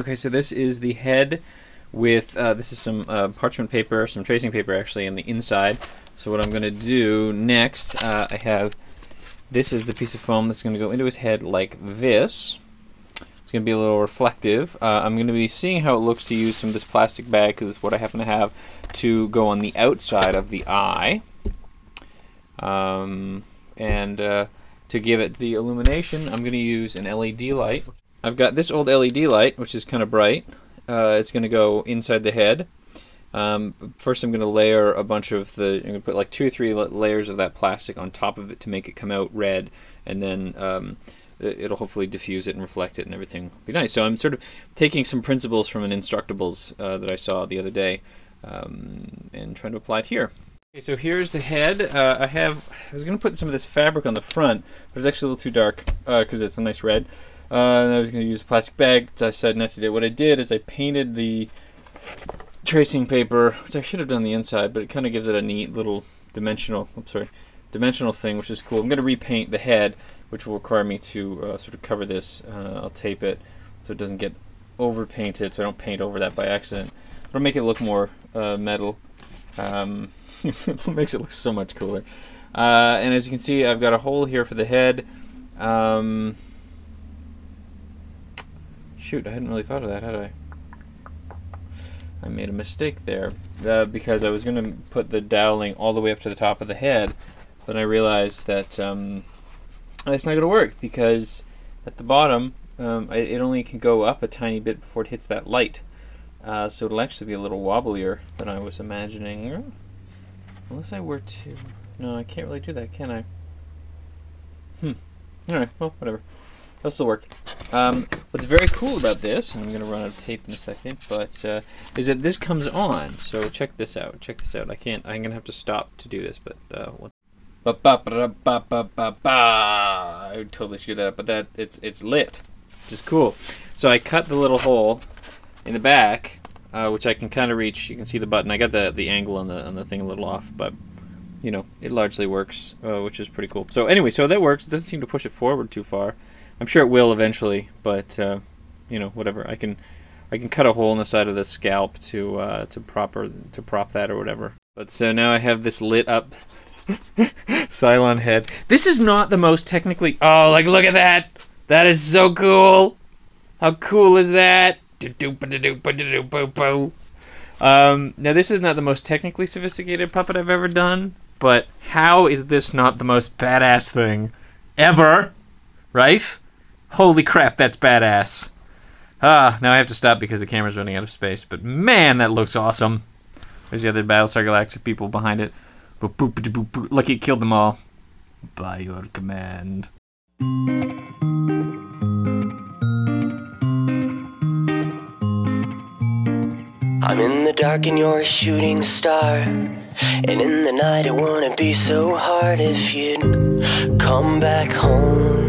Okay, so this is the head with, this is some parchment paper, some tracing paper actually on the inside. So what I'm going to do next, I have, this is the piece of foam that's going to go into his head like this. It's going to be a little reflective. I'm going to be seeing how it looks to use some of this plastic bag, because it's what I happen to have, to go on the outside of the eye. To give it the illumination, I'm going to use an LED light. I've got this old LED light, which is kind of bright. It's going to go inside the head. First I'm going to layer a bunch of the, I'm going to put like 2 or 3 layers of that plastic on top of it to make it come out red, and then it'll hopefully diffuse it and reflect it and everything will be nice. So I'm sort of taking some principles from an Instructables that I saw the other day and trying to apply it here. Okay, so here's the head. I was going to put some of this fabric on the front, but it's actually a little too dark because it's a nice red. And I was going to use a plastic bag, so I decided not to do it. What I did is I painted the tracing paper, which I should have done the inside, but it kind of gives it a neat little dimensional thing, which is cool. I'm going to repaint the head, which will require me to sort of cover this. I'll tape it so it doesn't get over painted, so I don't paint over that by accident. It'll make it look more metal. It makes it look so much cooler. And as you can see, I've got a hole here for the head. Shoot, I hadn't really thought of that, had I? I made a mistake there because I was going to put the doweling all the way up to the top of the head, but I realized that that's not going to work, because at the bottom it only can go up a tiny bit before it hits that light. So it'll actually be a little wobblier than I was imagining. Unless I were to... No, I can't really do that, can I? Alright, well, whatever. That'll still work. What's very cool about this, and I'm going to run out of tape in a second, but is that this comes on. So check this out. Check this out. I'm going to have to stop to do this, but I totally screwed that up, but it's lit, which is cool. So I cut the little hole in the back, which I can kind of reach. You can see the button. I got the angle on the thing a little off, but you know, it largely works, which is pretty cool. So anyway, so that works. It doesn't seem to push it forward too far. I'm sure it will eventually, but you know, whatever. I can cut a hole in the side of the scalp to prop that or whatever. But so now I have this lit up Cylon head. This is not the most technically. Oh, like look at that! That is so cool. How cool is that? Now this is not the most technically sophisticated puppet I've ever done, but how is this not the most badass thing ever? Right? Holy crap, that's badass. Now I have to stop because the camera's running out of space, but man, that looks awesome. There's the other Battlestar Galactica people behind it. Boop, boop, boop, boop, boop. Lucky it killed them all. By your command. I'm in the dark and you're a shooting star, and in the night it wouldn't be so hard if you'd come back home.